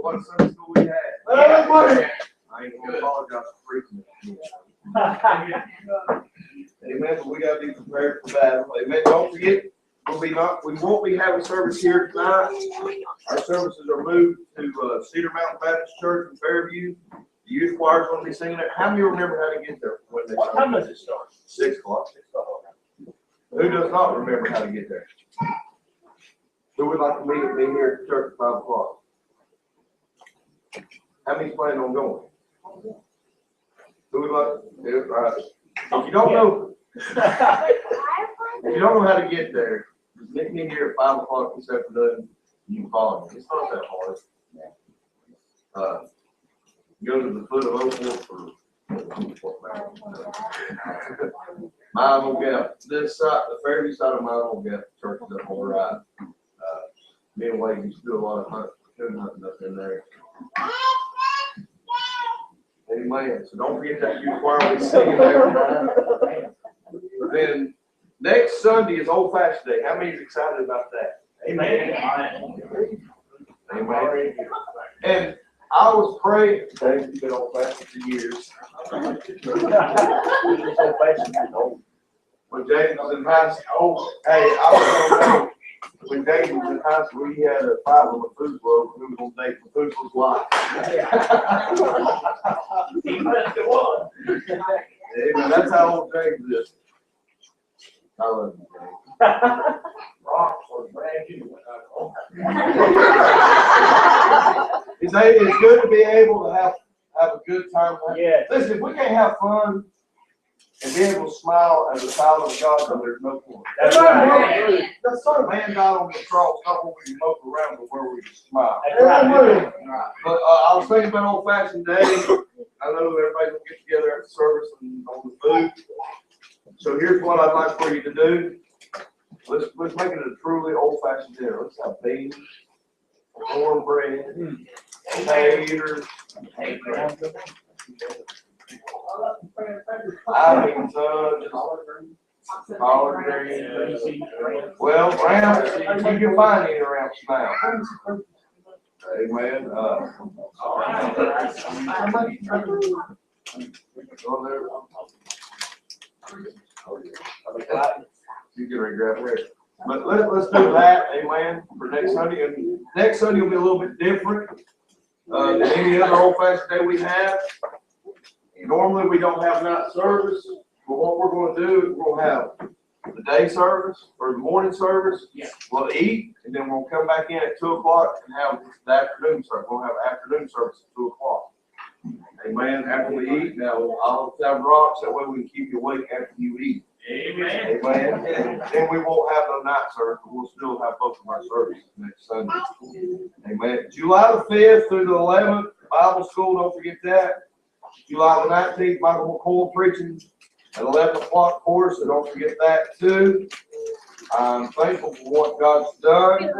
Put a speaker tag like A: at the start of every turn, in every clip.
A: what Sunday school we had. I ain't gonna apologize for preaching it. Amen, but we gotta be prepared for battle. Amen, don't forget, we won't be having service here tonight. Our services are moved to Cedar Mountain Baptist Church in Fairview. The youth choir is going to be singing there. How many remember how to get there?
B: What time does it start?
A: 6 o'clock. Who does not remember how to get there? Who would like to be here at church at 5 o'clock? How many's planning on going? Who would like? If you don't know, if you don't know how to get there, just meet me here at 5 o'clock this afternoon. You can follow me. It's not that hard. Go to the foot of Oak Mine will get this side, the Fairview side of mine will get church is up on the right. Me and Wade used to do a lot of hunting up in there. Amen. So don't forget that youth choir will be singing there. But then next Sunday is Old Fashioned Day. How many is excited about that?
B: Amen.
A: Amen. And I was praying. Dave, you've been old fashioned for years. When James was in high school, hey, I was when James was in high school, he had a fight with Methuselah who was on date Methuselah's wife. Amen. That's how old James is. I love you, James. It's good to be able to have a good time.
B: Yeah.
A: Listen, if we can't have fun and be able to smile as a child of God, then there's no point.
B: That's right.
A: The Son of Man died on the cross, not where we can mope around, but where we can smile.
B: That's right.
A: But I was thinking about Old Fashioned Day. I know everybody will get together at the service and on the food. So here's what I'd like for you to do. Let's make it a truly old-fashioned dinner. Let's have beans, cornbread, taters, onions, collard greens. Well, rounds, you can find any rounds now. Amen. You can grab it. But let's do that, amen, for next Sunday. And next Sunday will be a little bit different than any other old-fashioned day we have. Normally, we don't have night service, but what we're going to do is we're going to have the day service or the morning service. We'll eat, and then we'll come back in at 2 o'clock and have the afternoon service. We'll have afternoon service at 2 o'clock. Amen. After we eat, now I'll have rocks, that way we can keep you awake after you eat.
B: Amen.
A: Amen. And then we won't have no night service, but we'll still have both of our services next Sunday. Amen. July the 5th through the 11th, Bible school, don't forget that. July the 19th, Michael McCoy preaching at 11 o'clock for us, so don't forget that too. I'm thankful for what God's done.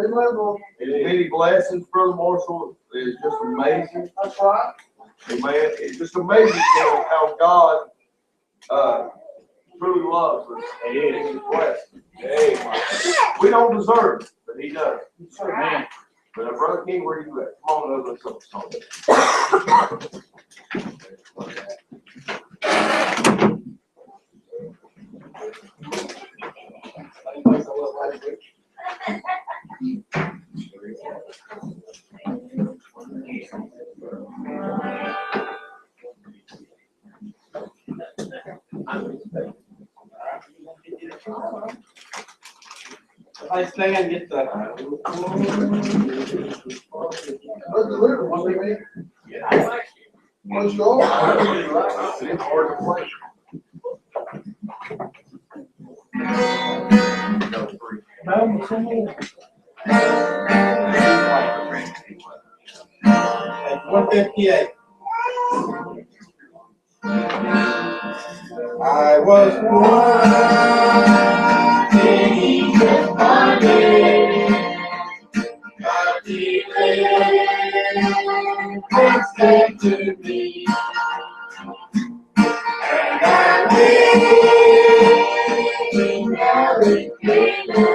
A: Many blessings, Brother Marshall. It's just amazing.
B: That's right.
A: Amen. It's just amazing how God truly loves us. He's blessed. We don't deserve it, but He does.
B: Amen.
A: But Brother King, where you at? Come on over to something.
C: I stay and get the.
A: Let's go. It's hard to play.
C: At 158. I was born in the morning, but the rain came to me, and I live in Alexander.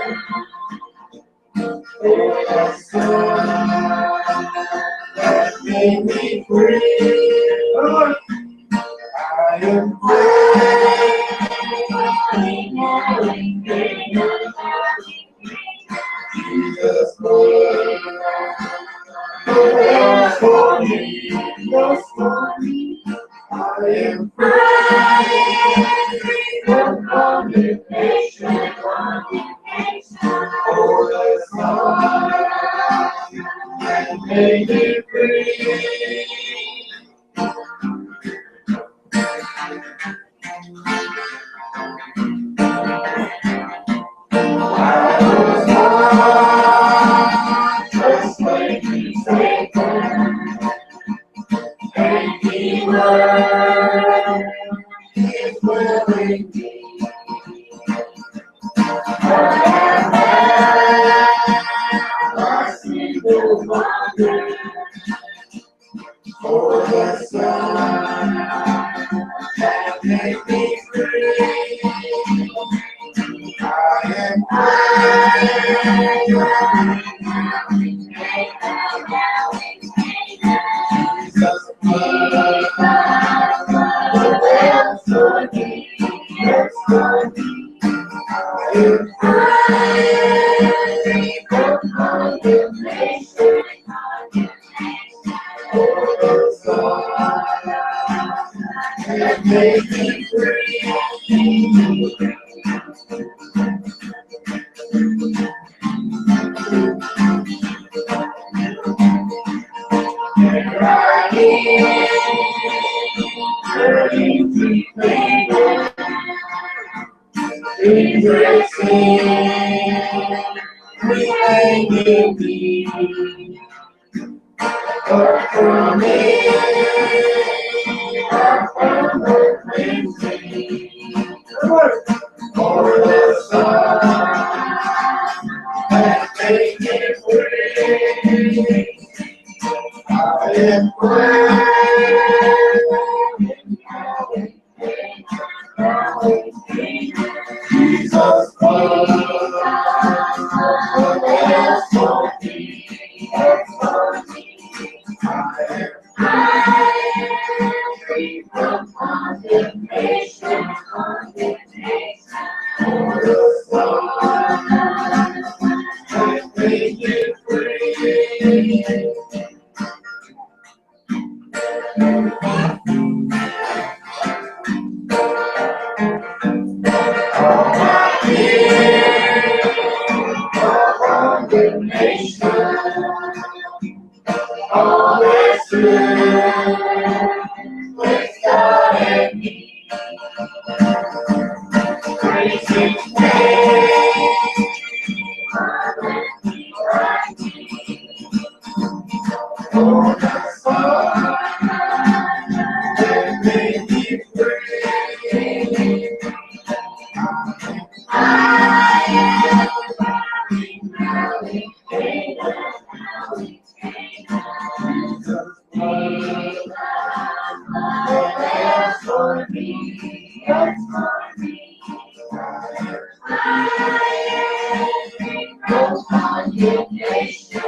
C: The sun made me free. I am free. Jesus blood was for me, was for me. I am free from condemnation, for the Son that made me free. Just like He's taken, and He was His willing me. I have had a single wonder for the Son that made me free. I am Jesus blood was for me, was for me. I am free from condemnation, for the Son that made me free. Here I am, turning to favor, embracing, reminding me of promise, of the cleansing, for the Son that made me free. I am Jesus blood was for me, was for me. I am free from condemnation, for the Son that made me free. All my fear, all condemnation, all that sin, with God and me, praise His name, for the Son that made me free. I Jesus blood was for me, was for me. I am no condemnation,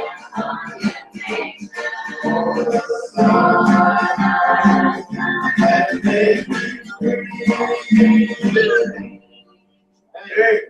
C: for the Son that made me free. Hey.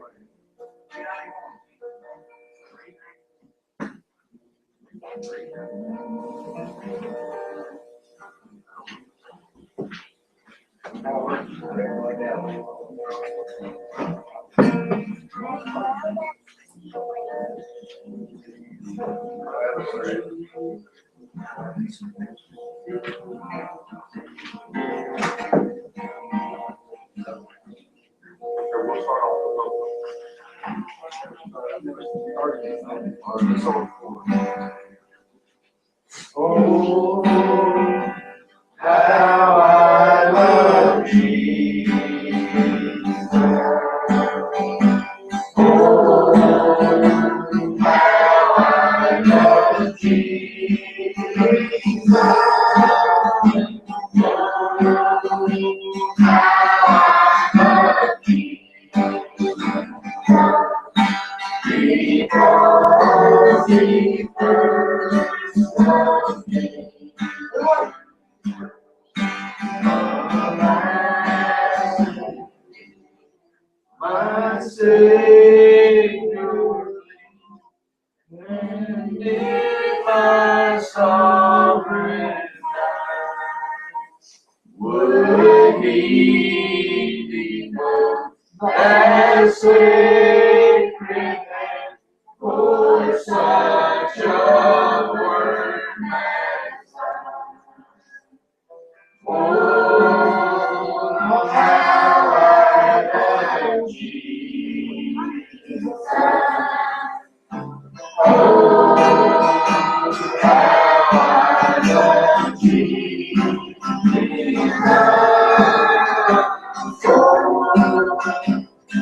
C: Oh, how I love Jesus. Oh, how I love Jesus. Because He first loved me.
A: sovereign night. Would he devote that sacred hand for such a word as oh, how I love Jesus. Oh, how I love Jesus. Oh,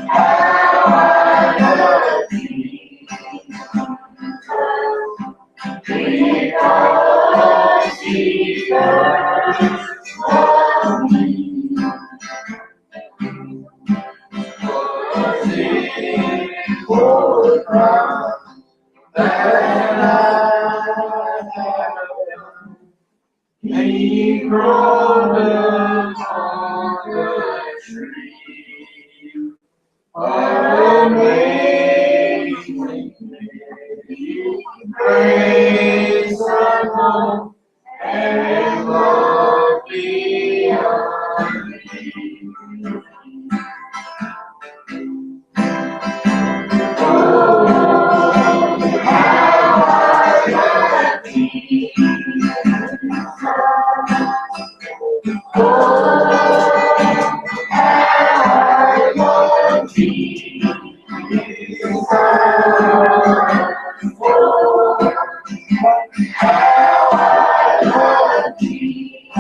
A: how I love Jesus. Because he first loved me. Was it for the crown that I have done? He crawled upon the tree. Amazing grace unknown and love beyond me. Oh, how I love thee. Oh, how I love thee. Oh, how I love thee.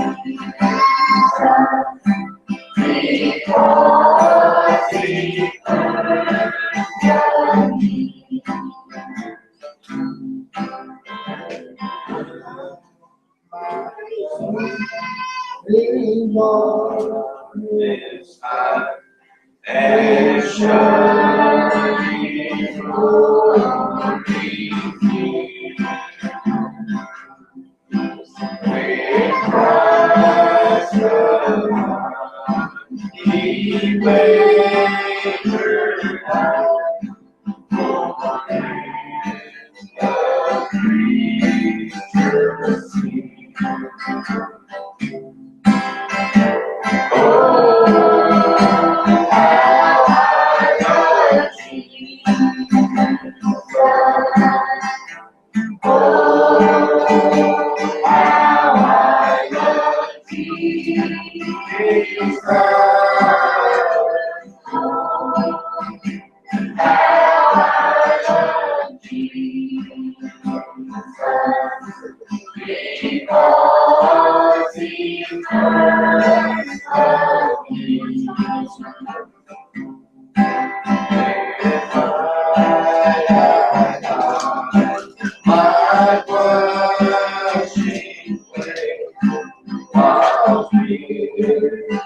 A: Because he first loved me. This high and shining glory with Christ above, he wavered out for the creatures see. Oh, how I love Jesus. Oh, how I love Jesus. How I love Jesus. Because he first loved me. My blushing face while these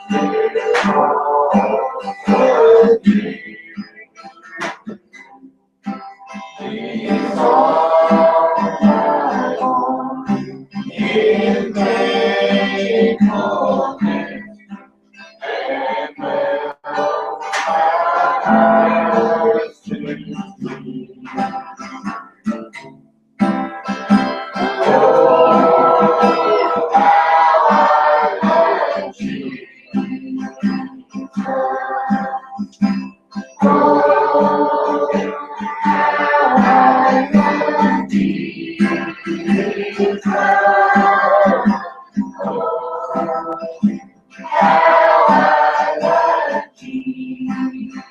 A: songs I want in thankfulness and mellow eyes to thee. Oh, how I love Jesus. Oh, how I love Jesus. Oh, how I love Jesus.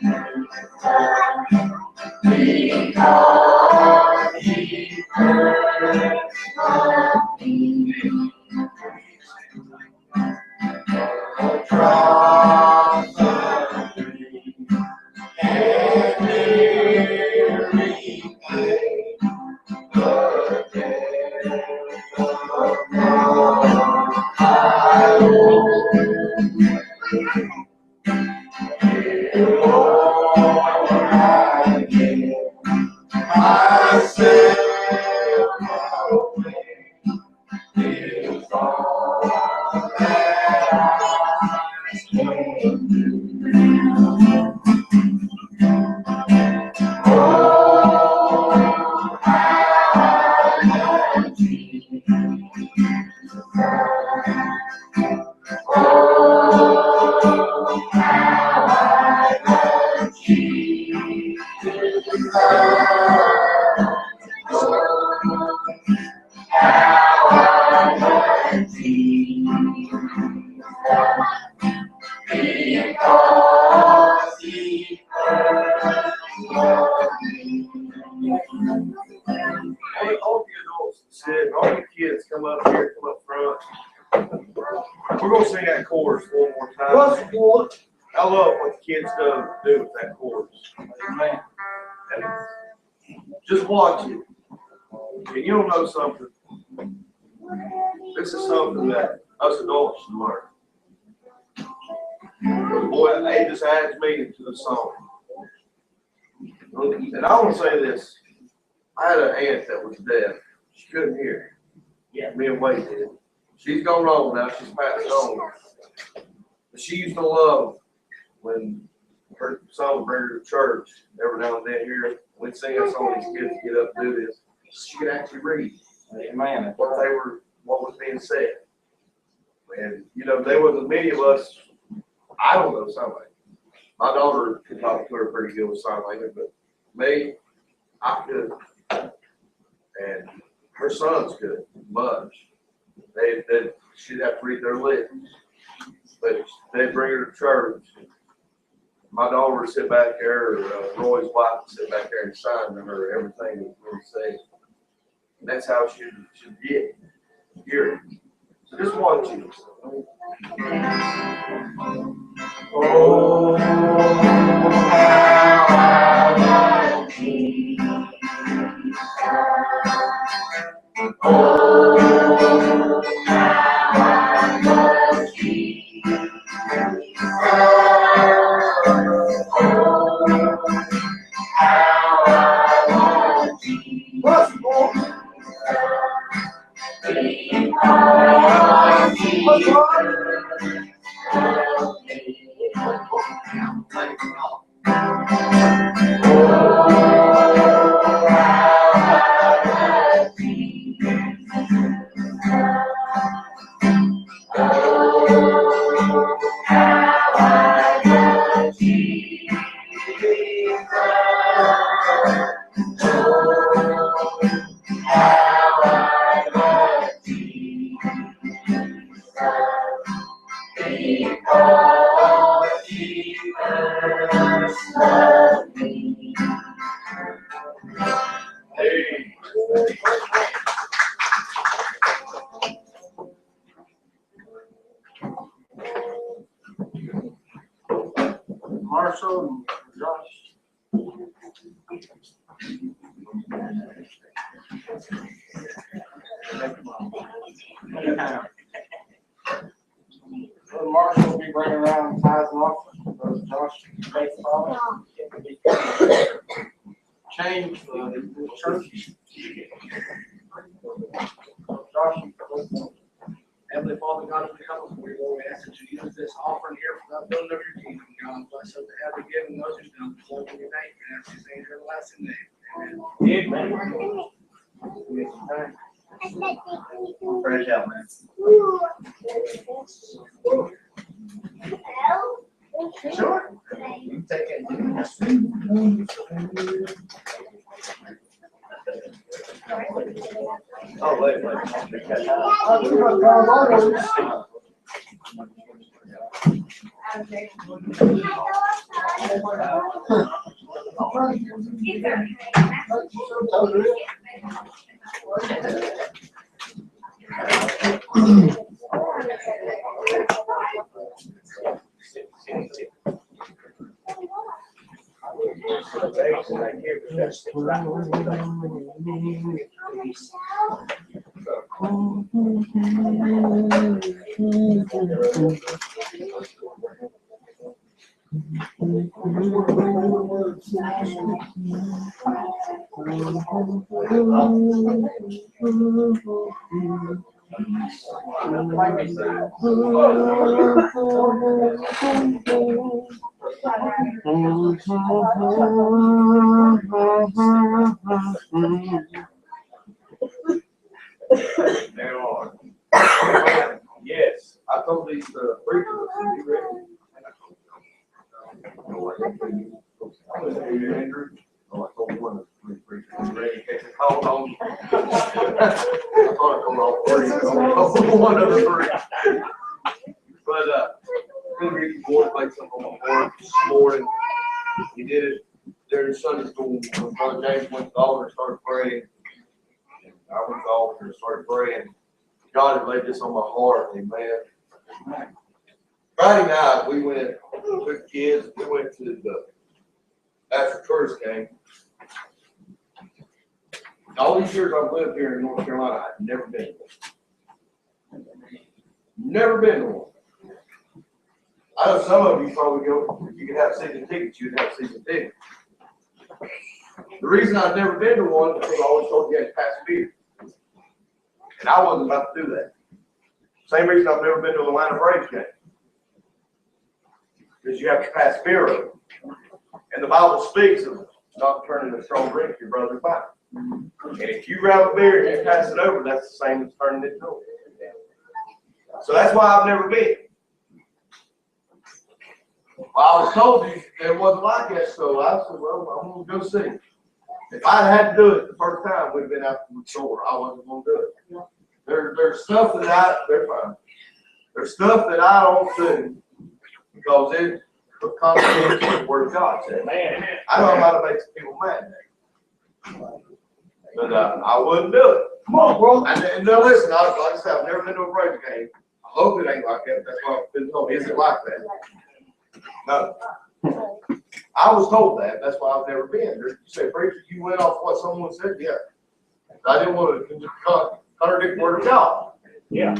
A: Because he first loved me. Across the street and nearly paid the debt of love I owe. Lord, I give myself away. Is all that I can do. Oh, how I love Jesus.
C: because he first loved me.
A: All the adults sit, all the kids come up here, come up front. We're gonna sing that chorus one more time. I love what the kids do with that chorus.
B: Amen.
A: And just watch it. And you'll know something. This is something that us adults should learn. Because boy, it just adds meaning to the song. And I want to say this. I had an aunt that was deaf. She couldn't hear.
B: Yeah.
A: Me and Wade did. She's gone on now. She's passed on. But she used to love when her son would bring her to church every now and then here. We'd sing that song, these kids get up and do this. She could actually read
B: Amen.
A: what was being said. And, you know, there was many of us, I don't know sign language. My daughter could talk to her pretty good with sign language, but me, I could. And her sons could, much. She'd have to read their lips. But they'd bring her to church. My daughter would sit back there, Roy's wife would sit back there and sign to her everything that we said. And that's how she should get here. So just watch it.
C: Oh, how I love Jesus. Oh, how I love Jesus.
B: Marshall and Josh. So Marshall will be bringing around tithes and offerings. Brother Josh, faith father. Change the church. Josh.
D: Heavenly Father, God, as we come before you, Lord, we ask that you use this offering here for the building of your kingdom, God. Bless us to have the given those who've done so in your name, and ask you to say in your everlasting name. Amen.
B: Praise God, man.
D: Sure.
B: You can take it.
A: Oh, wait. There are. Yes, I told these preachers to be ready. Andrew, oh, I told one of the three preachers to be ready in case they called on. I thought I told all three, I told one of the three. But Lord placed something on my heart this morning. He did it during Sunday school when Brother James went to the altar and started praying. And I went to the altar and started praying. God had laid this on my heart, amen. Friday night, we went, took kids, we went to the African tourist game. All these years I've lived here in North Carolina, I've never been to one. Never been to one. I know some of you probably go, if you could have season tickets, you'd have season tickets. The reason I've never been to one is because I always told you had to pass beer. And I wasn't about to do that. Same reason I've never been to an Atlanta Braves game. Because you have to pass beer over. And the Bible speaks of not turning a strong drink to your brother's body. And if you grab a beer and you pass it over, that's the same as turning it over. So that's why I've never been. Well, I was told you it wasn't like that, so I said, well, I'm going to go see. If I had to do it the first time, we'd have been out from the store. I wasn't going to do it. There's stuff that they're fine. There's stuff that I don't do because it contradicts what the Word of God said. Man, I know how to make some people mad. But I wouldn't do it.
B: Come on, bro.
A: And now listen, like I said, I've never been to a Braves game. I hope it ain't like that. That's why I've been told. Is it like that? No. I was told that. That's why I've never been. You say, preacher, you went off what someone said? Yeah. I didn't want to contradict the Word of God.
B: Yeah.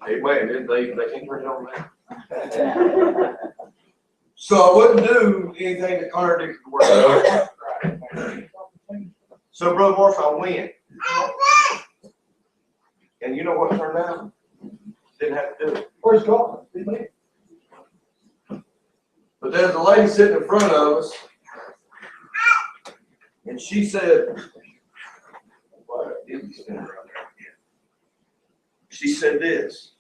A: Amen. They can bring on that. So I wouldn't do anything that contradicted the Word of God. So, Brother Marshall, I went. And you know what turned out? Didn't have to do it.
B: Where's God?
A: But there's a lady sitting in front of us, and she said, she said this,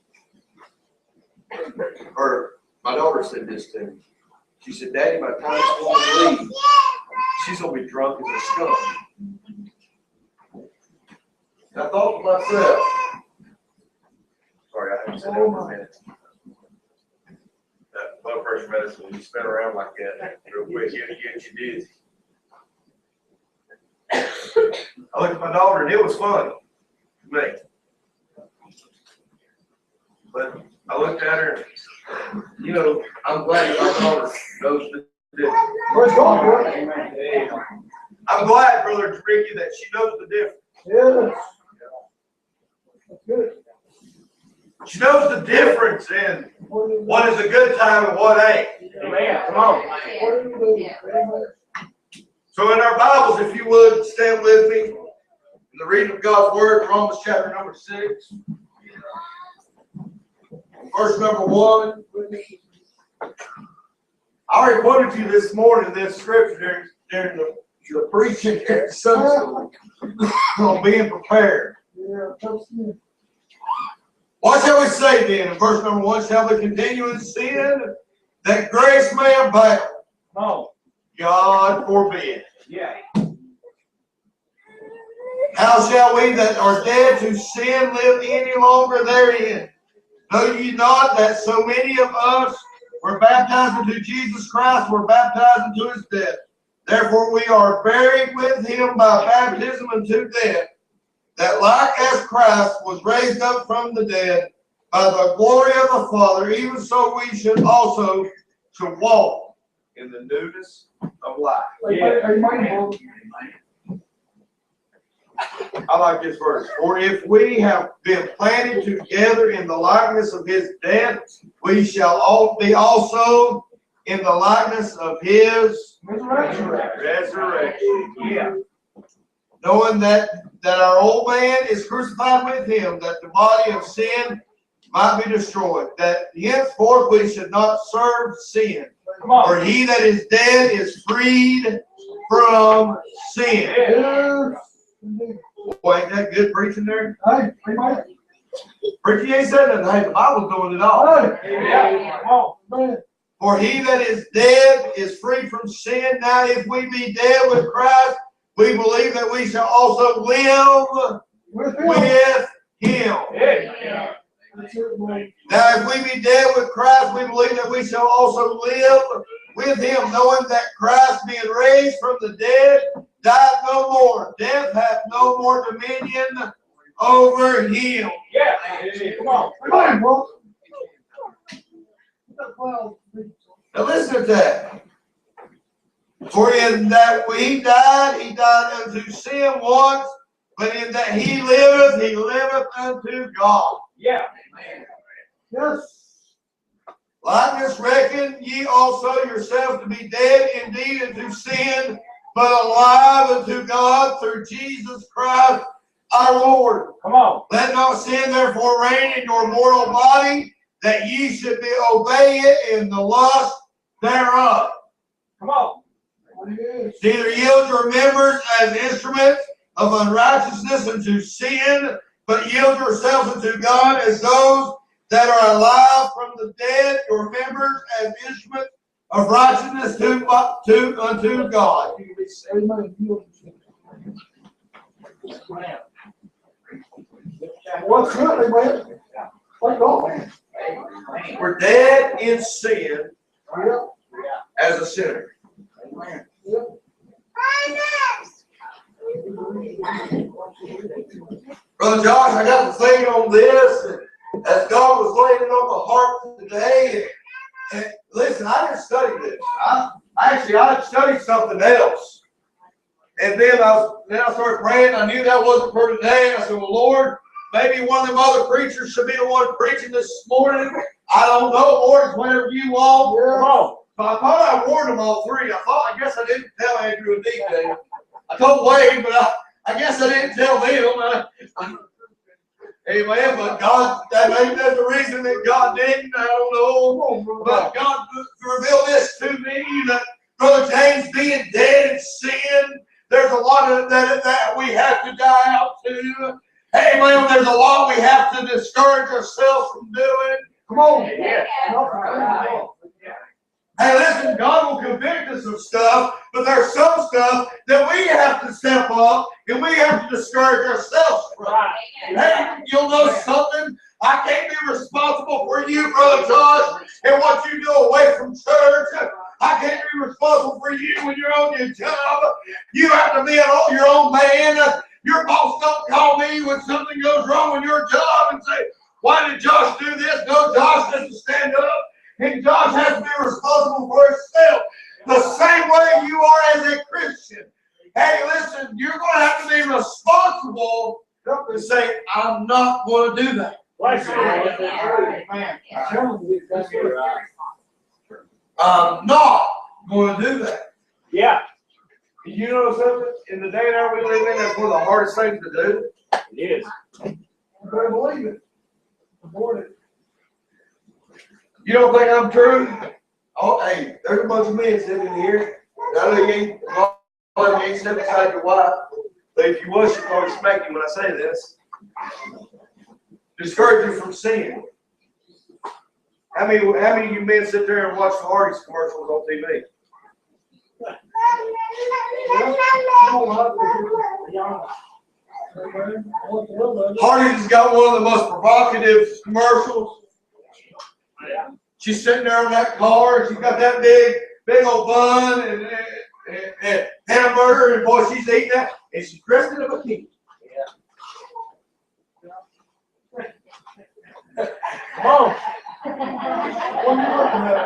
A: or my daughter said this to me. She said, Daddy, by the time she's going to leave, she's going to be drunk as a skunk. And I thought to myself, sorry, I haven't said that for a minute. That blood pressure medicine, when you spin around like that, real quick, you get you dizzy. I looked at my daughter and it was funny to me. But I looked at her and, you know, I'm glad my daughter knows the difference.
B: Where's God, bro?
A: I'm glad, Brother Ricky, that she knows the difference.
B: Yes. That's good.
A: She knows the difference in what is a good time and what ain't.
B: Amen. Come on.
A: So in our Bibles, if you would, stand with me in the reading of God's Word, Romans chapter number 6. Verse number 1. I already quoted you this morning this scripture during the preaching at Sunday school on being prepared. What shall we say then? In verse number 1, shall we continue in sin that grace may abound?
B: No.
A: God forbid.
B: Yeah.
A: How shall we that are dead to sin live any longer therein? Know ye not that so many of us were baptized into Jesus Christ, were baptized into his death? Therefore we are buried with him by baptism unto death, that like as Christ was raised up from the dead by the glory of the Father, even so we should also to walk in the newness of life.
B: Amen.
A: I like this verse. For if we have been planted together in the likeness of his death, we shall all be also in the likeness of his resurrection. Yeah. Knowing that our old man is crucified with him, that the body of sin might be destroyed, that henceforth we should not serve sin. For he that is dead is freed from sin.
B: Yes.
A: Boy, ain't that good preaching there?
B: Hey, amen.
A: Preaching ain't said nothing. Hey, the Bible's doing it all.
B: Hey, yeah. Come on, man.
A: For he that is dead is free from sin. Now if we be dead with Christ, we believe that we shall also live with him.
C: Yeah.
A: Now if we be dead with Christ, we believe that we shall also live with him, knowing that Christ, being raised from the dead, died no more. Death hath no more dominion over him.
C: Yeah. Come on.
A: Now listen to that. For in that he died unto sin once, but in that he liveth unto God.
C: Yeah.
A: Yes. Likeness reckon ye also yourselves to be dead indeed unto sin, but alive unto God through Jesus Christ our Lord.
C: Come on.
A: Let not sin therefore reign in your mortal body, that ye should be obey it in the lust thereof.
C: Come on.
A: Neither yield your members as instruments of unrighteousness unto sin, but yield yourselves unto God as those that are alive from the dead, your members as instruments of righteousness unto God.
B: What's good, man? Like all, man.
A: We're dead in sin as a sinner. Brother Josh, I got to thinking on this, and as God was laying it on my heart today. And listen, I didn't study this. I studied something else. And then I started praying. I knew that wasn't for today. I said, well, Lord, maybe one of them other preachers should be the one preaching this morning. I don't know, Lord. It's whatever you want.
B: Yeah.
A: Come on. So I thought I warned them all three. I guess I didn't tell Andrew and DJ. I told Wade, but I guess I didn't tell them. Amen. But God, maybe that's the reason that God didn't. I don't know. But God revealed this to me that Brother James, being dead in sin, there's a lot of that we have to die out to. Amen. There's a lot we have to discourage ourselves from doing. Come on.
C: Yeah.
A: Hey, listen, God will convict us of stuff, but there's some stuff that we have to step up and we have to discourage ourselves from. Hey, you'll know something. I can't be responsible for you, Brother Josh, and what you do away from church. I can't be responsible for you when you're on your job. You have to be your own man. Your boss don't call me when something goes wrong with your job and say, why did Josh do this? No, Josh has to stand up. And Josh has to be responsible for himself. The same way you are as a Christian. Hey, listen, you're going to have to be responsible to say, I'm not going to do that. I'm not going to do that.
C: Yeah.
A: You know something? In the day and hour we live in, that's one of the hardest things to do.
C: It is.
B: You better believe it. Abort it.
A: You don't think I'm true? Oh, hey, there's a bunch of men sitting here. I know you ain't stepping beside your wife, but if you was, she'd probably smack you when I say this. Discourage you from sin. How many of you men sit there and watch the Hardee's commercials on TV? Hardee's has got one of the most provocative commercials. She's sitting there in that car, and she's got that big old bun and hamburger, and boy, she's eating that, and she's dressed in a bikini.
C: Come on.
B: What are you looking at?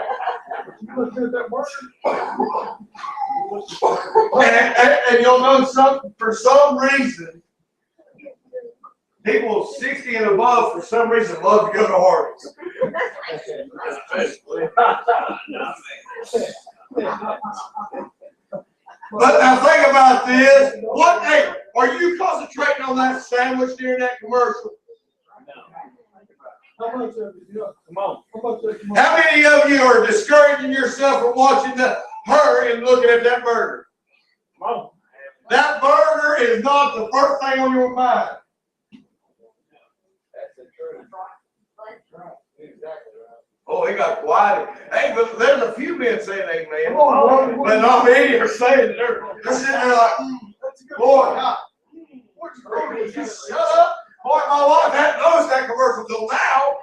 B: You looking at that market?
A: And you'll know something, for some reason, people 60 and above, for some reason, love to go to Hardee's. But now think about this. Hey, are you concentrating on that sandwich during that commercial?
B: How much of it? Yeah.
C: Come on.
B: How much of it?
A: How many of you are discouraging yourself from watching her and looking at that burger?
C: Come on.
A: That burger is not the first thing on your mind.
C: That's the truth.
B: Exactly right.
A: Oh, it got quiet. Hey, but there's a a few men saying amen.
B: Come on, brother.
A: But not many are saying it. They're sitting there like, boy, God, what's wrong with you? Shut up. Boy, my wife hadn't noticed that commercial till now.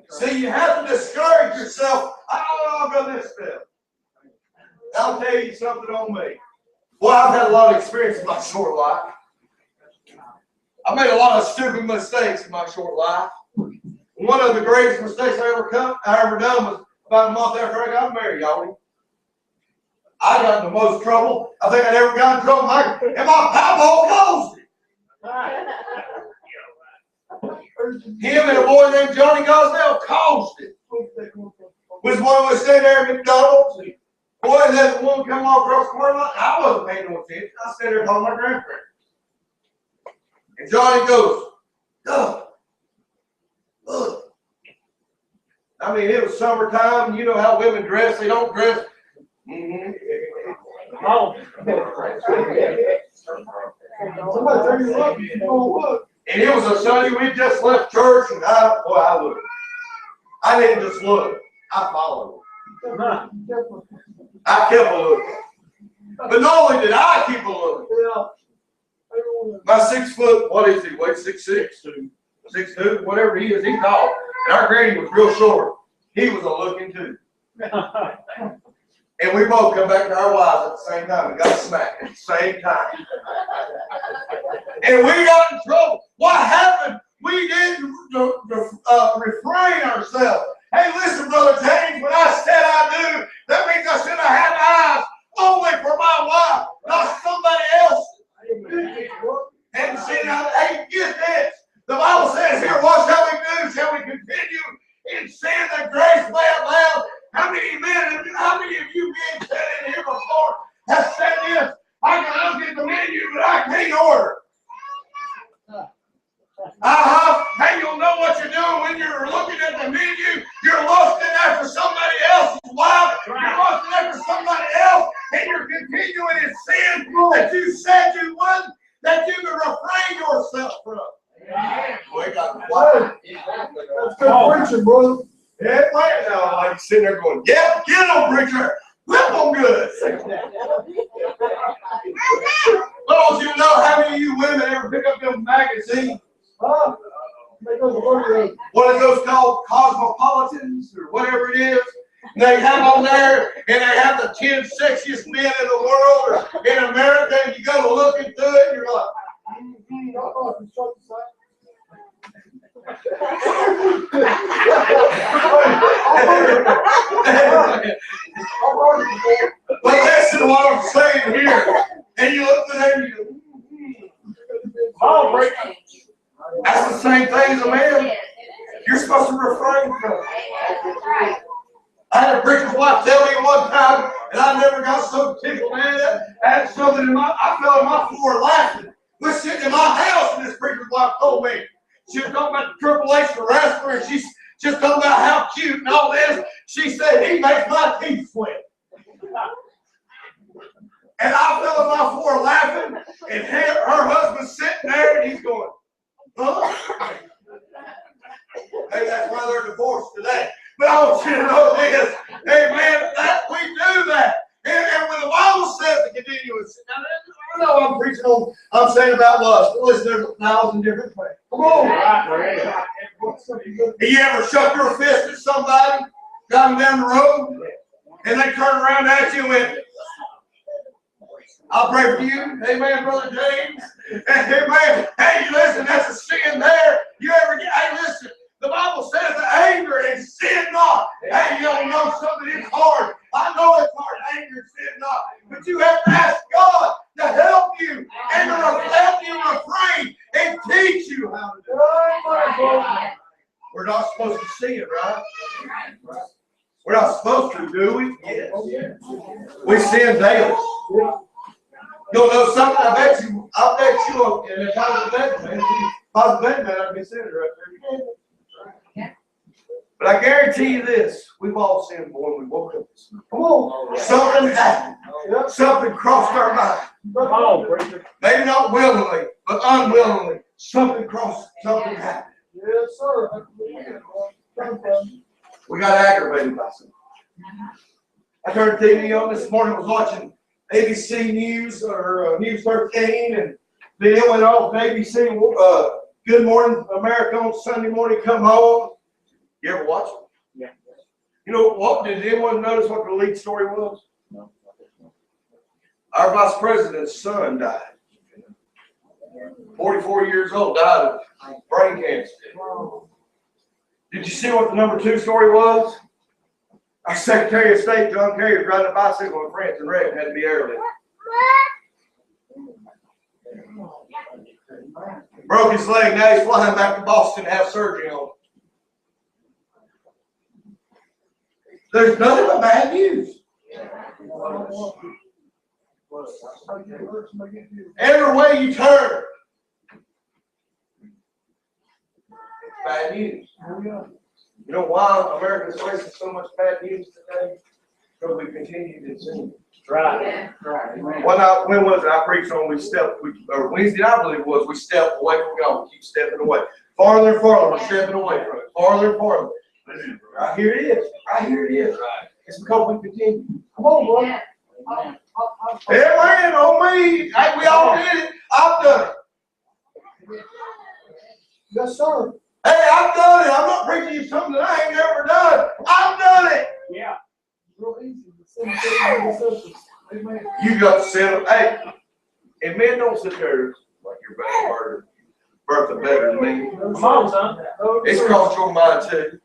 A: See, you have to discourage yourself. I don't know about this stuff. I'll tell you something on me. Well, I've had a lot of experience in my short life. I made a lot of stupid mistakes in my short life. One of the greatest mistakes I ever done was about a month after I got married, y'all. I got in the most trouble I think I'd ever got in trouble, and my papa caused it. Him and a boy named Johnny Gosnell caused it. Was one of us sitting there at McDonald's, and boy, and that woman come off across the parking lot. I wasn't paying no attention. I sat there talking to my grandparents. And Johnny goes, "Ugh. Ugh." I mean, it was summertime. You know how women dress. They don't dress.
B: Oh. Somebody turn you up. Look.
A: And it was a Sunday. We just left church, and I looked. I didn't just look. I followed. I kept a looking. But not only did I keep a looking, my 6 foot, what is he? Weight 6'6", 6'2", whatever he is, he's tall. And our granny was real short. He was a looking too. And we both come back to our wives at the same time and got smacked at the same time. And we got in trouble. What happened? We didn't refrain ourselves. Hey, listen, Brother James, when I said I do, that means I should have had eyes only for my wife, not somebody else. And see, now, hey, get this. The Bible says here, what shall we do? Shall we continue in sin that grace may abound? How many of you men said in here before have said this? I can look at the menu, but I can't order. Hey, you'll know what you're doing when you're looking at the menu. You're lusting after somebody else's wife. You're lusting after somebody else, and you're continuing in sin that you said you wouldn't, that you could refrain yourself from. Boy, got quiet.
B: That's good preaching, brother.
A: Yeah, right now, like sitting there going, "Yep, get them, preacher. Whip them good." But don't you know how many of you women ever pick up them magazines?
B: Huh?
A: What are those called? Cosmopolitans or whatever it is. And they have on there, and they have the 10 sexiest men in the world or in America, and you go to look into it, and you're like, But listen to what I'm saying here. And you look at them and you go, that's the same thing as a man. You're supposed to refrain from it. I had a preacher's wife tell me one time, and I never got so tickled at it. I had something I fell on my floor laughing. We're sitting in my house, and this preacher's wife told me. She was talking about the Triple H wrestler, and she's just talking about how cute and all this. She said, he makes my teeth sweat. And I fell on my floor laughing, and her husband's sitting there, and he's going, huh? Hey, that's why they're divorced today. But I want you to know this. Hey, man, we do that. And when the Bible says to continue with sin, now, I know I'm preaching on, I'm saying about lust, but listen, there's 1,000 different ways. Come on. Have you ever shook your fist at somebody, got them down the road, and they turn around at you and went, I'll pray for you. Amen, Brother James. Amen. Hey, listen, that's a sin there. You ever get, hey, listen, the Bible says that anger and sin not. Hey, you don't know something, it's hard. I know it's hard, anger and sin not. But you have to ask God to help you and to help you refrain and teach you how to do it. We're not supposed to see it, right? We're not supposed to, do we? Yes. We sin daily. You'll know something, I bet you, and if I was a bed man, I'd be sitting right there. But I guarantee you this, we've all sinned when we woke up this morning. Come on. Something happened. Something crossed our mind.
B: Come on, preacher.
A: Maybe not willingly, but unwillingly, something happened.
B: Yes, sir.
A: We got aggravated by something. I turned the TV on this morning, was watching ABC News or News 13, and then it went off to ABC, Good Morning America on Sunday morning, come home. You ever watch it?
B: Yeah.
A: You know what? Did anyone notice what the lead story was?
B: No.
A: Our vice president's son died. 44 years old, died of brain cancer. Did you see what the number 2 story was? Our Secretary of State, John Kerry, was riding a bicycle in France and wrecked and had to be airlifted. Broke his leg, now he's flying back to Boston to have surgery on it. There's nothing but bad news. Every way you turn, bad news. You know why America's facing so much bad news today? Because we continue to sin.
B: Right. Right.
A: When was it? I preached on or Wednesday night, I believe it was, we stepped away from God. We keep stepping away. Farther and farther, we're stepping away from it. Farther and farther. Right here it is. Right here it is. Right. It's because we continue. Come on, boy. Hey, man, on me. Hey, we all did it. I've done it.
B: Yes, sir.
A: Hey, I've done it. I'm not preaching you something that I ain't never done. I've done it.
B: Yeah. Real easy.
A: You got to settle. Hey, and men don't sit there like you're better, Bertha better than me.
B: Come on, son.
A: It's crossed your mind too.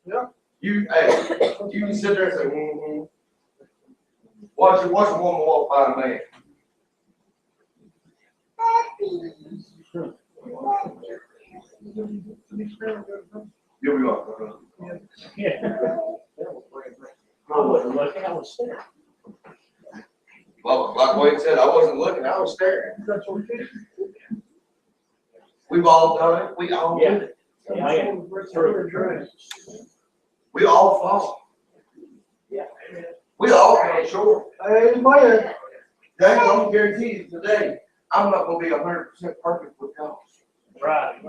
B: Yeah.
A: You can sit there and say, Watch a woman walk by a man. You'll be on.
B: Yeah. I wasn't looking, I was staring.
A: Well, like Wade said, I wasn't looking, I was staring. We've all done it. We all did it. We all fall.
B: Yeah.
A: We all come short.
B: Amen.
A: James, I'm gonna guarantee you today, I'm not gonna be 100% perfect with God.
B: Right.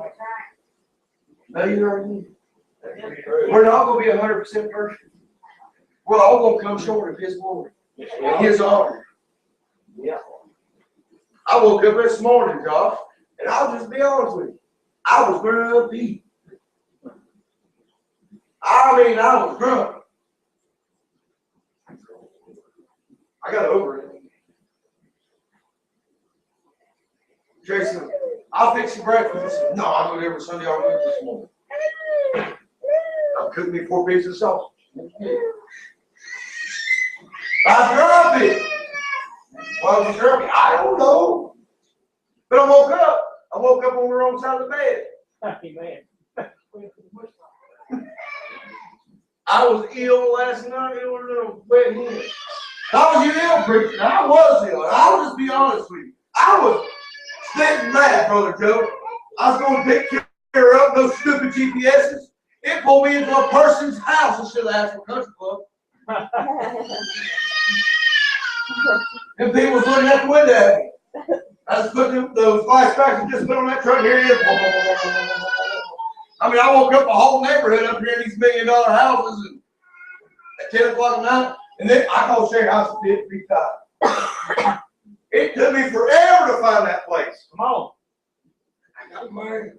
A: Neither are you. We're not gonna be 100% perfect. We're all gonna come short of His glory, His honor.
B: Yeah.
A: I woke up this morning, Josh, and I'll just be honest with you. I was drunk upbeat. I was drunk. I got over it. Jason, I'll fix you breakfast. I said, no, I'll do it every Sunday. I'll do it this morning. I'll cook me 4 pieces of sausage. I drunk it. Why was you drunk? I don't know. But I woke up. I woke up on the wrong side of the bed.
B: Amen.
A: I was ill last night. It was a little wet here. How was you ill, preacher? I was ill. And I'll just be honest with you. I was sitting mad, Brother Joe. I was going to pick care of those stupid GPSs. It pulled me into a person's house instead of Asheville Country Club. And people was looking at the window at me. I was putting those flashbacks and just put on that truck. Here it is. I mean, I woke up a whole neighborhood up here in these $1 million houses and at 10 o'clock at night, and then I called Sherry House at 3 times. It took me forever to find that place.
B: Come on.
A: I got married.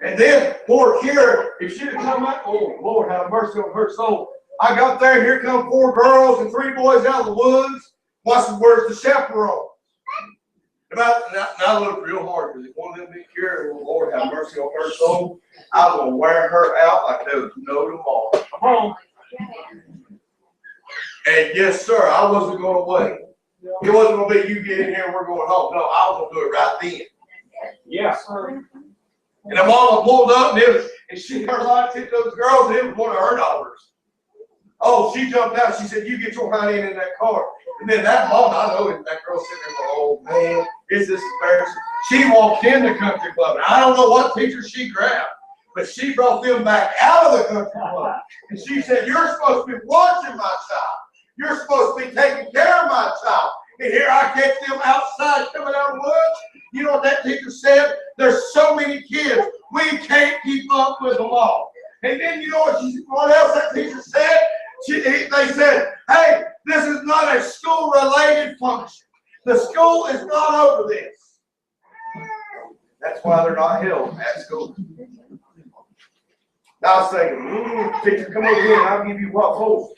A: And then poor Kira, if she'd have come out, oh Lord, have mercy on her soul. I got there, here come 4 girls and 3 boys out of the woods. Where's the chaperone? Now I look real hard because if one of them be Kira, oh Lord, have mercy on her soul, I will wear her out like there was no tomorrow.
B: Come on.
A: And yes, sir, I wasn't going to wait. It wasn't going to be you get in here and we're going home. No, I was going to do it right then.
B: Yeah, sir.
A: And the mama pulled up and she her light hit those girls and it was one of her daughters. Oh, she jumped out. She said, you get your hind end in that car. And then that mama, I know it, that girl sitting there going, oh man, is this embarrassing? She walked in the country club. And I don't know what teacher she grabbed, but she brought them back out of the country club. And she said, you're supposed to be watching my child.
E: You're supposed to be taking care of my child. And here I catch them outside coming out of the woods. You know what that teacher said? There's so many kids, we can't keep up with them all. And then you know what else that teacher said? They said, hey, this is not a school-related function. The school is not over this. That's why they're not held at school. Now I was thinking, teacher, come over here and I'll give you what for.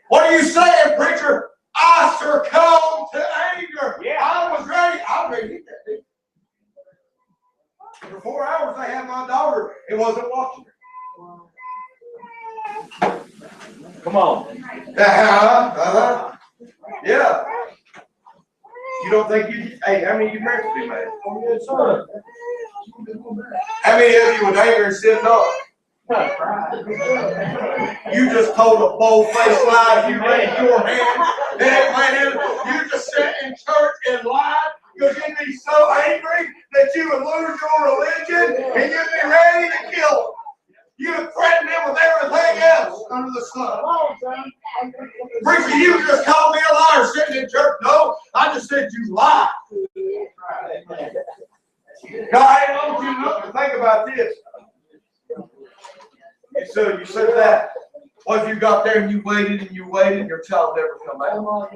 E: What are you saying, preacher? I succumbed to anger. Yeah. I was ready to hit that thing. For 4 hours I had my daughter and wasn't watching her.
C: Come on.
E: Yeah. You don't think hey, how many of you parents would be mad?
B: Yes, sir.
E: How many of you would anger and sin not? You just told a bold-faced lie. You raised your hand. You just sat in church and lied because you'd be so angry that you would lose your religion and you'd be ready to kill them. You would threaten them with everything else under the sun. Preacher, you just called me a liar sitting in church. No, I just said you lied. God, I want you to think about this. You said that. What if you got there and you waited and your child never come out?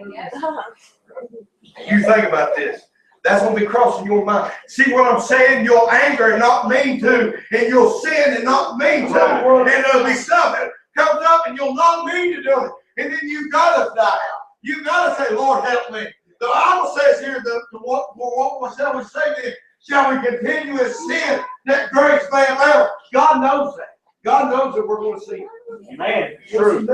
E: You think about this. That's going to be crossing your mind. See what I'm saying? You'll anger and not mean to, and you'll sin and not mean to. And there'll be stuff that comes up and you'll not mean to do it. And then you got to die out. You got to say, Lord, help me. The Bible says here, what shall we say then? Shall we continue in sin that grace may abound? God knows that. God knows that we're going to see it.
C: Amen. True.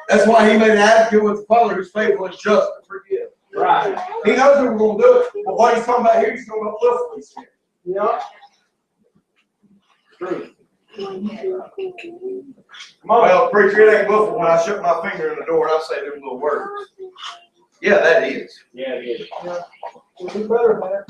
E: That's why he made an advocate with the Father who's faithful and just to forgive.
C: Right.
E: He knows that we're going to do it. But what he's talking about here, he's talking about willfully sin.
B: Yeah.
C: True.
E: Come on. Well, preacher, it ain't willful when I shut my finger in the door and I say them little words. Yeah, that is.
C: Yeah, it is.
B: We'll do better, man.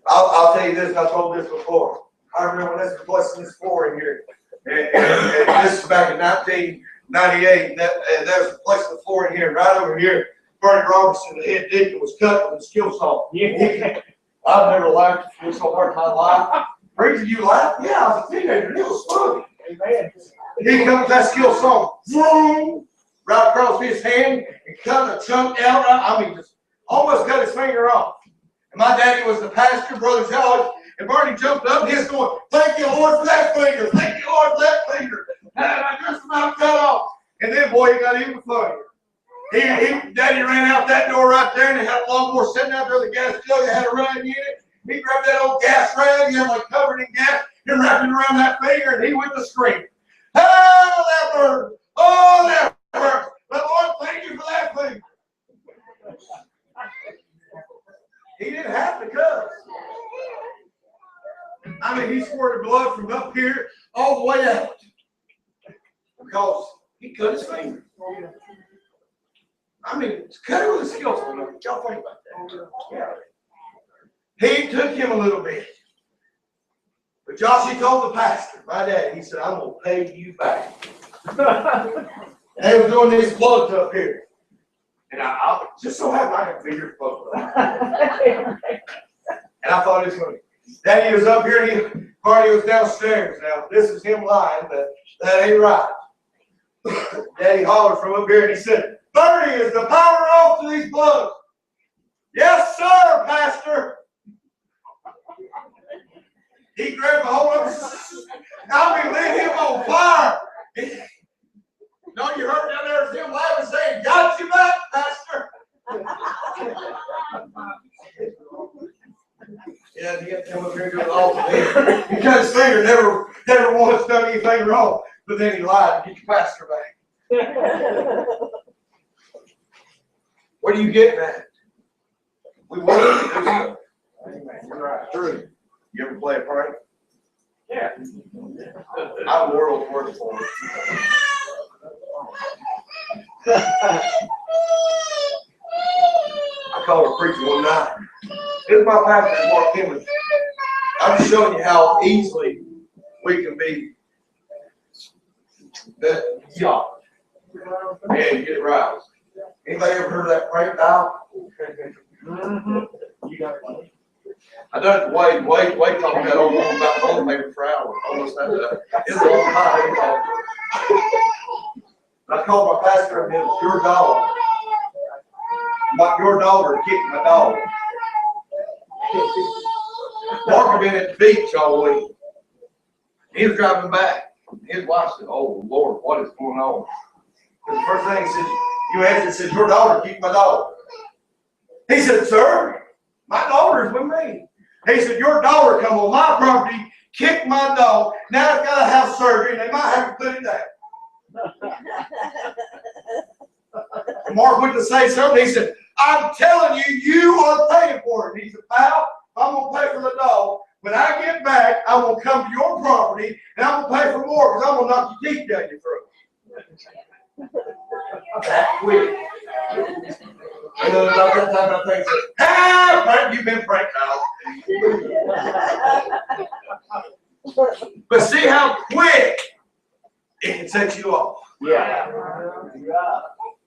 E: I'll tell you this, I told this before. I remember when they were replacing this floor in here. And this is back in 1998. And they was replacing the floor in here. Right over here, Bernie Robertson, the head deacon, was cut with a skill saw.
C: Yeah.
E: I've never laughed so hard in my life. Preacher, you laugh? Yeah, I was a teenager. It was funny.
B: Amen.
E: He cut with that skill saw. Boom! Right across his hand and cut a chunk out. I mean, just almost cut his finger off. And my daddy was the pastor, Brother George. And Barney jumped up and he's going, thank you, Lord, for that finger. Thank you, Lord, for that finger. And I just about cut off. And then, boy, he got even funnier. Daddy ran out that door right there and they had a lawnmower sitting out there. The gas jug had a rag in it. He grabbed that old gas rag, he had like covered in gas, and wrapped it around that finger, and he went to scream. Oh, that burns. Oh, that burns. But Lord, thank you for that finger. He didn't have to cuss. I mean, he squirted blood from up here all the way out because he cut his finger. I mean, cut it with a skill saw. Y'all think about that. Yeah. He took him a little bit. But Josh, he told the pastor, my dad, he said, I'm going to pay you back. And they were doing these plugs up here. And I just so happened I could figure the plug up. And I thought it was funny. Daddy was up here and Barney was downstairs. Now, this is him lying, but that ain't right. Daddy hollered from up here and he said, Bernie, is the power off to these plugs? Yes, sir, Pastor. He grabbed a hold of it. I mean, lit him on fire. No, you heard down there was him laughing saying, got you back, Pastor. Yeah, he had to come up here and do it all today. He cut his finger, never once done anything wrong. But then he lied to get your pastor back. What are you getting at? We want to do something. You're right. True. You ever play a prank?
C: Yeah.
E: I'm world's worst for it. I called a preacher one night. This is my pastor, Mark Kimmons. I'm just showing you how easily we can be shocked.
A: Yeah, you get it right. Anybody ever heard of that prank dial?
B: You got it.
A: I done it Wade talking about old woman about toilet paper for hours, almost that, it's a long time. I called my pastor and it was your dog. Your daughter kicked my dog. Mark had been at the beach all week. He was driving back. His wife said, "Oh Lord, what is going on?" The first thing he said, you answered, said, "Your daughter kicked my dog." He said, "Sir, my daughter is with me." He said, "Your daughter come on my property, kicked my dog. Now it's got to have surgery, and they might have to put it down." And Mark went to say something. He said, "I'm telling you, you are paying for it." He said, "Pal, I'm going to pay for the dog. When I get back, I'm going to come to your property, and I'm going to pay for more, because I'm going to knock your teeth down your throat." That quick. And then about that time, I think, "Ah, Frank, you've been pranked out." But see how quick it can set you off.
B: Yeah.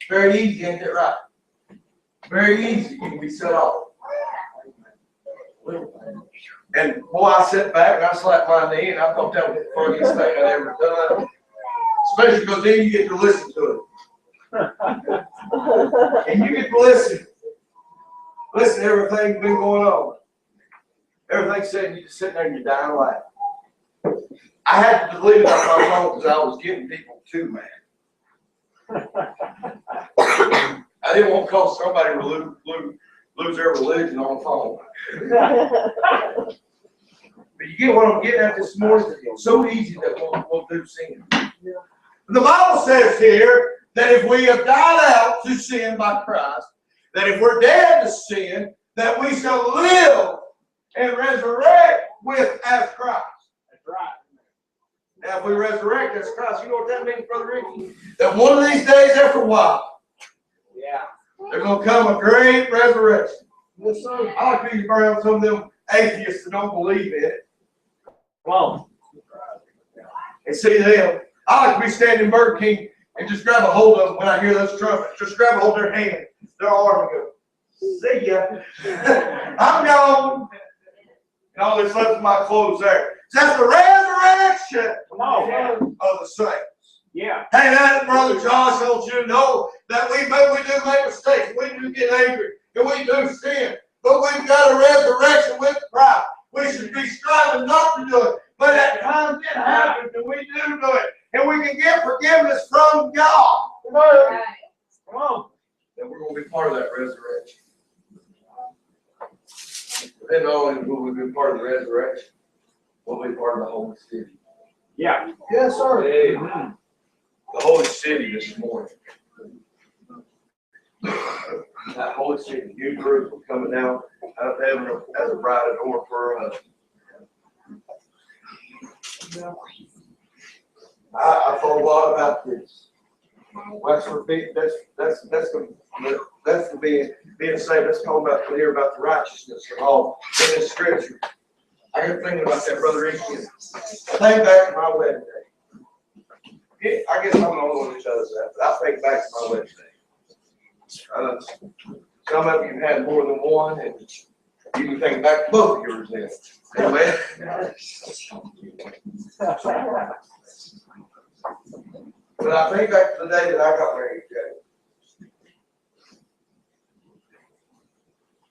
A: Very easy, ain't that right? Very easy, you can be set off. And boy, I sat back and I slapped my knee and I thought that was the funniest thing I'd ever done. Especially because then you get to listen to it. And you get to listen. Listen to everything that's been going on. Everything's said and you just sitting there and you're dying laughing. I had to delete it on my phone because I was getting people too mad. I didn't want to cause somebody to lose their religion on the phone. But you get what I'm getting at this morning? It's so easy that we'll do sin. The Bible says here that if we have died out to sin by Christ, that if we're dead to sin, that we shall live and resurrect with as Christ.
B: That's right.
A: Now, if we resurrect as Christ, you know what that means, Brother Ricky? That one of these days, after a while,
B: Yeah.
A: there's going to come a great resurrection.
B: Yes, sir.
A: I like to be around some of them atheists that don't believe in it
B: Come on.
A: and see them. I like to be standing in Burger King and just grab a hold of them when I hear those trumpets. Just grab a hold of their hand, their arm, and go, "See ya." I'm gone. And all that's left of my clothes there. That's the resurrection
B: Come on.
A: of the saints.
B: Yeah.
A: Hey, that, Brother Josh, I want you to know that we do make mistakes. We do get angry. And we do sin. But we've got a resurrection with Christ. We should be striving not to do it. But at times it happens and we do it. And we can get forgiveness from God.
B: Come on. Come on.
A: And we're going to be part of that resurrection. But then not only will we be part of the resurrection, we'll be part of the Holy City.
B: Yeah.
A: Yes, sir. Amen. The Holy City this morning. That Holy City, New Jerusalem coming down out of heaven as a bride adorned for her husband. I thought a lot about this. That's for being saved. Let's talk about here about the righteousness of all in this scripture. I got thinking about that, Brother Ricky. I think back to my wedding day. I guess I'm the only one who does that, but I think back to my wedding day. Some of you had more than one, and you can think back to both of yours then. Amen. But I think back to the day that I got married, Jay.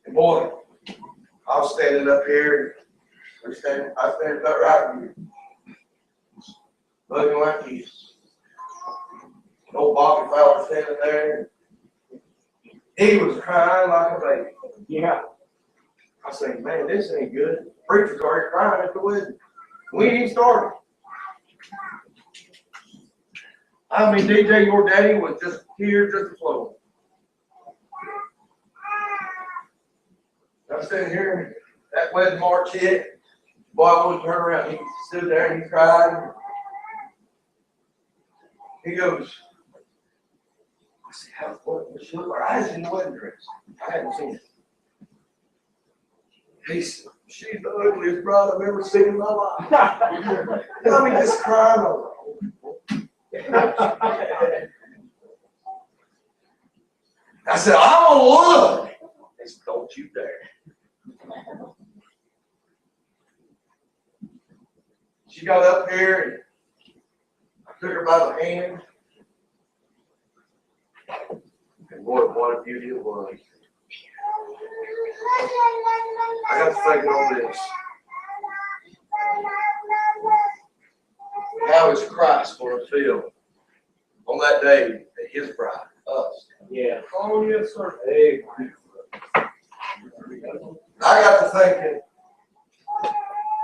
A: And boy, I was standing up here, I stand about right here, looking like this. Old Bobby Fowler standing there. He was crying like a baby.
B: Yeah.
A: I said, "Man, this ain't good." Preacher's already crying at the wedding. We ain't even started. I mean, DJ, your daddy was just tears just flowing. I'm standing here, that wedding march hit. Boy, I wouldn't turn around. He stood there and he cried. He goes, I said, "What she look like?" I was in the wedding dress. I hadn't seen it. He said, "She's the ugliest bride I've ever seen in my life." I mean, just crying over.
E: I said, I'm gonna look. He said, don't you dare. She got up here and I took her by the hand. And boy, what a beauty it was. I got to thinking on this. How is Christ going to feel on that day that his bride, us?
A: Yeah.
E: Oh, yes, sir.
A: Hey.
E: I got to thinking,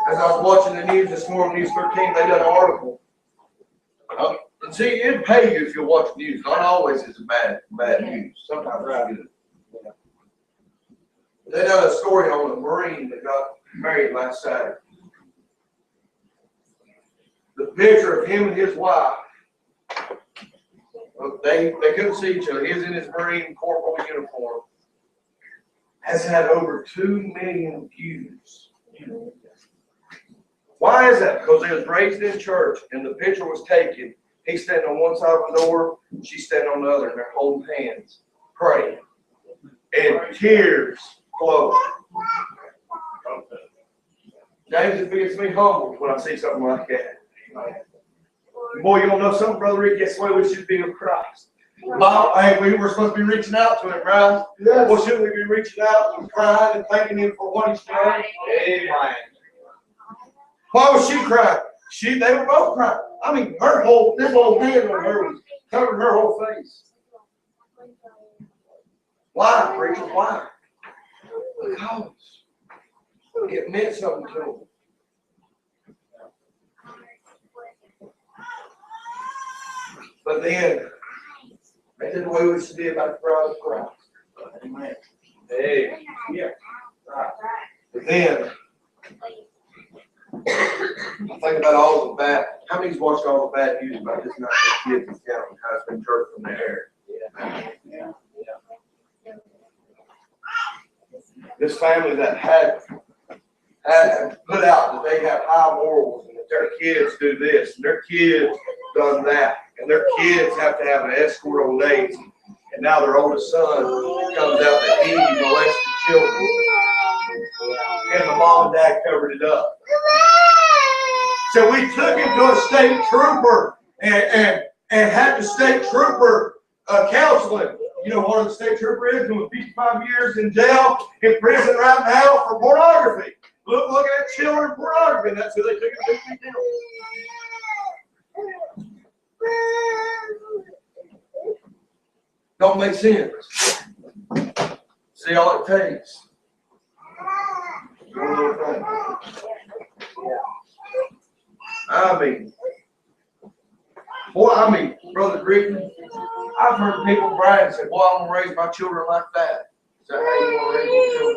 E: as I was watching the news this morning, News 13, they did an article. And see, it'd pay you if you watch the news. Not always is it bad news. Sometimes it's good. They done a story on a Marine that got married last Saturday. The picture of him and his wife, they couldn't see each other. He was in his Marine corporal uniform. Has had over 2 million views. Why is that? Because they was raised in church and the picture was taken. He's standing on one side of the door, she's standing on the other, and they're holding hands, praying. And tears flow. James, it gets me humbled when I see something like that. Boy, you don't know something, Brother Rick, guess what? We should be of Christ. Bob, hey, we were supposed to be reaching out to him, right?
A: Yes.
E: Well, shouldn't we be reaching out and crying and thanking him for what he's done?
A: Amen.
E: Why was she crying? They were both crying. I mean, this whole hand on her was covering her whole face. Why, preacher? Why? Because it meant something to them. But then, they did the way we should be about the bride of Christ. Amen. Hey, yeah, right. But then, I think about all the bad. How many's watched all the bad news about this not kids in town and how it's been jerked from the air? Yeah. This family that had put out that they have high morals and that their kids do this and their kids done that and their kids have to have an escort on dates, and now their oldest son comes out that he molested children, and the mom and dad covered it up. So we took him to a state trooper and had the state trooper counseling. You know what a state trooper is? Doing 55 years in jail, in prison right now for pornography. Looking at children pornography. And that's who they took him to be down. Don't make sense. See all it takes. One little thing. Brother Griffin, I've heard people brag and say, boy, I'm going to raise my children like that. Is that how you want to raise your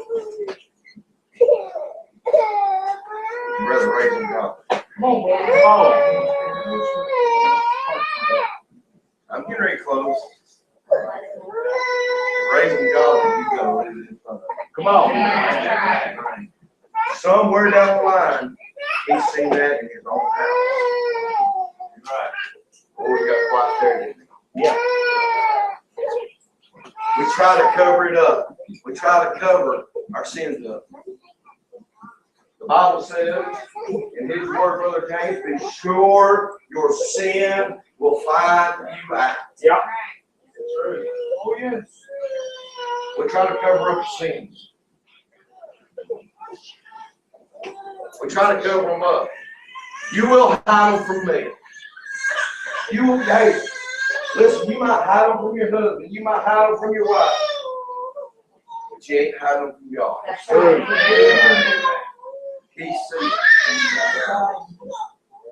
E: children? Brother, raise them God.
A: Come on, boy. Come on.
E: I'm getting ready to close. Raising God when you go.
A: Come on.
E: Somewhere down the line, he's seen that in his own house. Right. Oh, we got quiet there, didn't we?
A: Yeah.
E: We try to cover it up. We try to cover our sins up. The Bible says, in his word, Brother James, be sure your sin will find you out.
A: Yeah.
E: Oh, yes. We try to cover up sins. We try to cover them up. You will hide them from me. You will, hey, listen, you might hide them from your husband. You might hide them from your wife. But you ain't hiding them from God.
C: That's right.
E: He sees.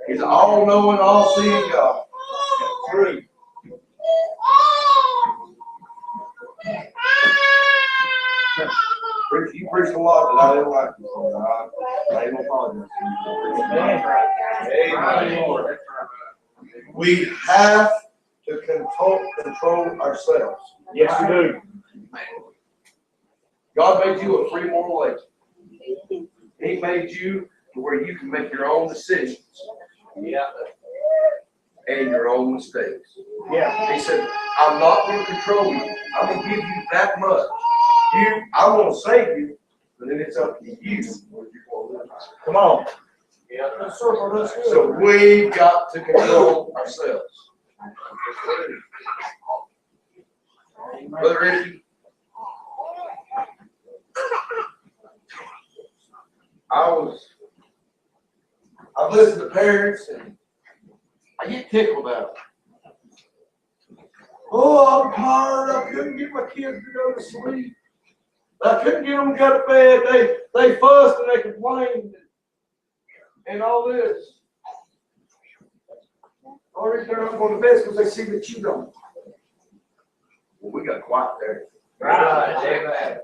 E: He's all-knowing, all-seeing God. True. You preached a lot that I didn't like. I ain't gonna apologize.
A: Amen.
E: We have to control ourselves.
A: Yes, we do.
E: God made you a free moral agent. He made you to where you can make your own decisions.
A: Yeah.
E: And your own mistakes.
A: Yeah.
E: He said,
A: I'm not gonna control you. I'm gonna give you that much. I'm gonna save you, but then it's up to you where you wanna live. Come on.
B: Yeah, that's circle, that's good.
A: So we've got to control ourselves. Brother Ricky, I've listened to parents and I get tickled out. Oh, I'm tired. I couldn't get my kids to go to sleep. I couldn't get them to go to bed. They fussed and they complained and all this. Or they're not going to bed because they see that you don't. Well, we got quiet there.
B: Right.
A: Amen.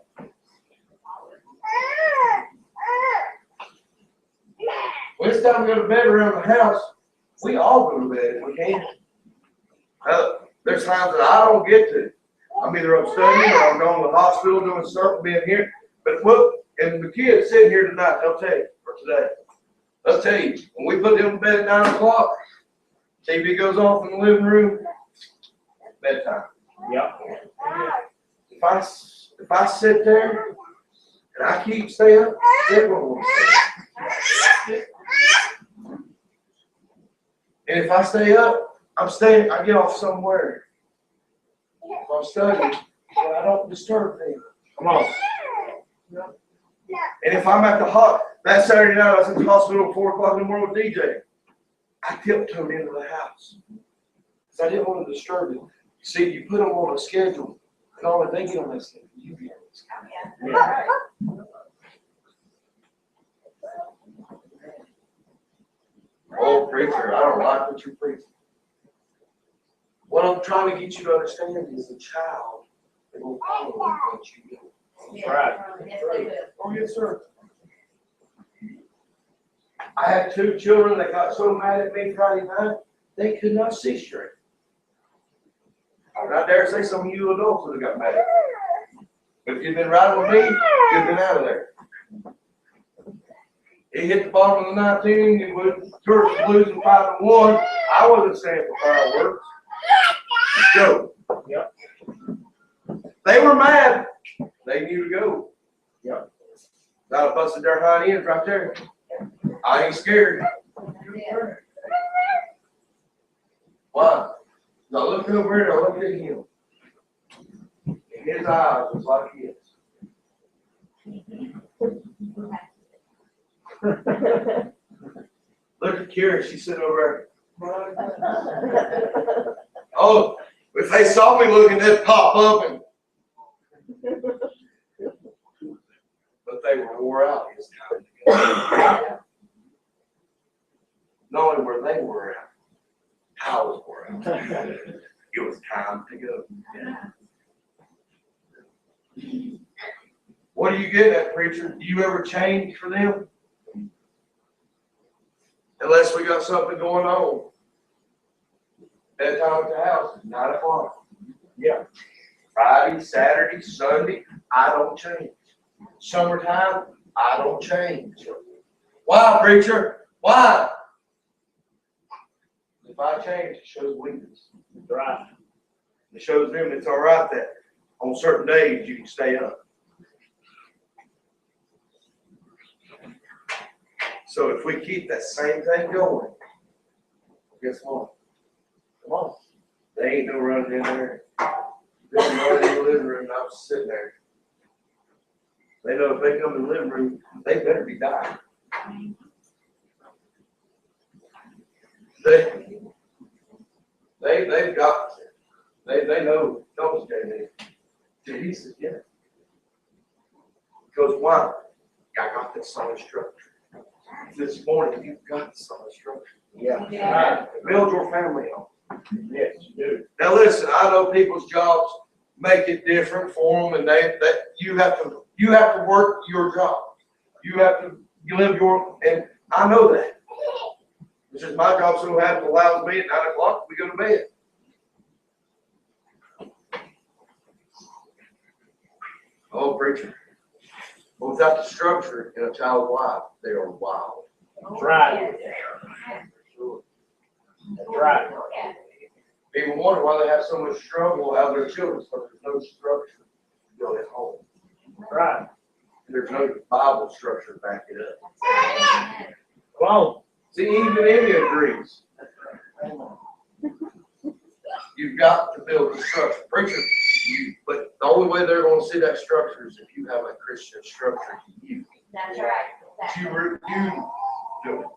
A: When it's time to go to bed around the house, we all go to bed if we can. There's times that I don't get to. I'm either up studying or I'm going to the hospital doing something, being here. But look, and the kids sitting here tonight, they'll tell you, or today, they'll tell you, when we put them to bed at 9 o'clock, TV goes off in the living room, bedtime.
B: Yep.
A: If I sit there and I keep staying up, it won't stay. And if I stay up, I get off somewhere. If I'm studying, I don't disturb them.
B: Come on.
A: And if I'm at that Saturday night, I was at the hospital at 4 o'clock in the morning with DJ. I tiptoed into the house because I didn't want to disturb him. See, you put them on a schedule, and all they get on that schedule, you get on the schedule. Oh, preacher, I don't like what you're preaching. What I'm trying to get you to understand is the child that will follow what you do.
B: Right.
A: Oh, yes, sir. I had 2 children that got so mad at me Friday night, they could not see straight. And I dare say some of you adults would have got mad at me. But if you'd been riding with me, you'd have been out of there. He hit the bottom of the 19, and with Turks losing 5-1, I wasn't saying for fireworks. Let's go.
B: Yep.
A: They were mad. They knew to go.
B: Yep.
A: Got a busted their hind ends right there. I ain't scared. Why? I look over here and I look at him. And his eyes was like his. Look at Karen, she's sitting over there. Oh, if they saw me looking, they'd pop up and. But they were wore out his time. Not only were they wore out, I was wore out. It was time to go. What do you get at, preacher? Do you ever change for them? Unless we got something going on. Bedtime at the house is 9 o'clock.
B: Yeah.
A: Friday, Saturday, Sunday, I don't change. Summertime, I don't change. Why, preacher? Why? If I change, it shows weakness.
B: Right.
A: It shows them it's all right that on certain days you can stay up. So if we keep that same thing going, guess what? Come on. They ain't no running in there. They're running in the living room and I'm sitting there. They know if they come in the living room, they better be dying. They've got, they know, don't JD. He said, yeah. Because why? I got this solid structure. This morning, you've got the solid structure.
B: Yeah.
D: Yeah.
A: Build your family on.
B: Yes, you do.
A: Now listen, I know people's jobs make it different for them, and you have to work your job. You have to live your, and I know that. It's just my job so happens allows me at 9 o'clock we go to bed. Oh, preacher. But without the structure in a child's life, they are wild.
B: That's right. That's right.
A: People wonder why they have so much struggle out of their children, because there's no structure to build at home.
B: Right.
A: There's no Bible structure to back it up.
B: Come on.
A: See, even India agrees. You've got to build a structure. Preacher, but the only way they're gonna see that structure is if you have a Christian structure to you.
C: That's right.
A: You do it.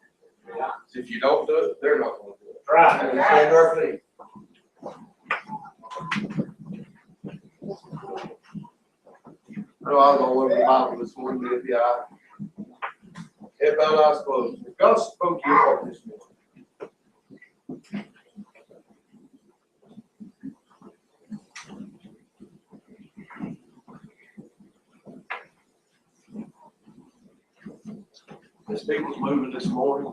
A: If you don't do it, they're not gonna do it.
B: Right.
A: And we stand to our feet. I know I was all over the Bible this morning, but if you, head bowed, eyes closed. If God spoke to your heart this morning, this people's moving this morning.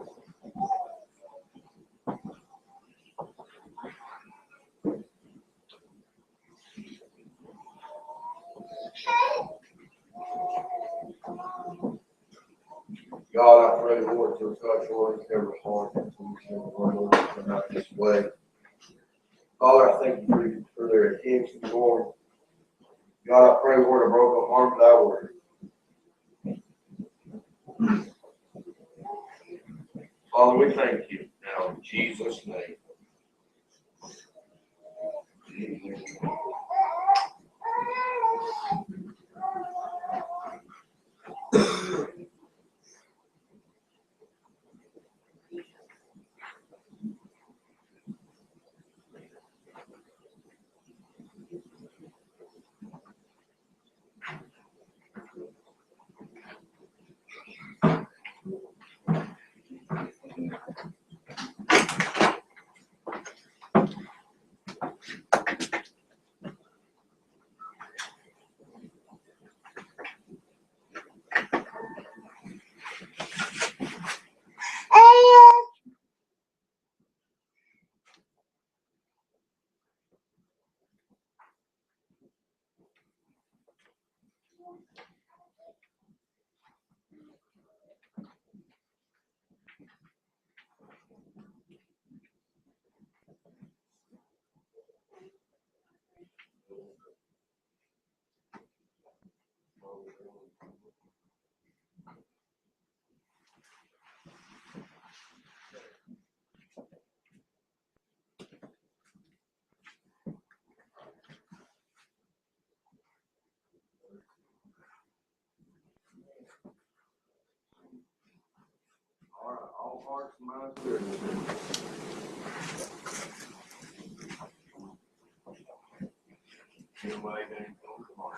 A: God, I pray, Lord, to touch Lord, every heart and Lord, out this way. Father, I thank you for their attention, Lord. God, I pray, Lord, a broken heart thy word. Father, we thank you now in Jesus' name. All right, all hearts and minds clear. Anybody got anything on tomorrow?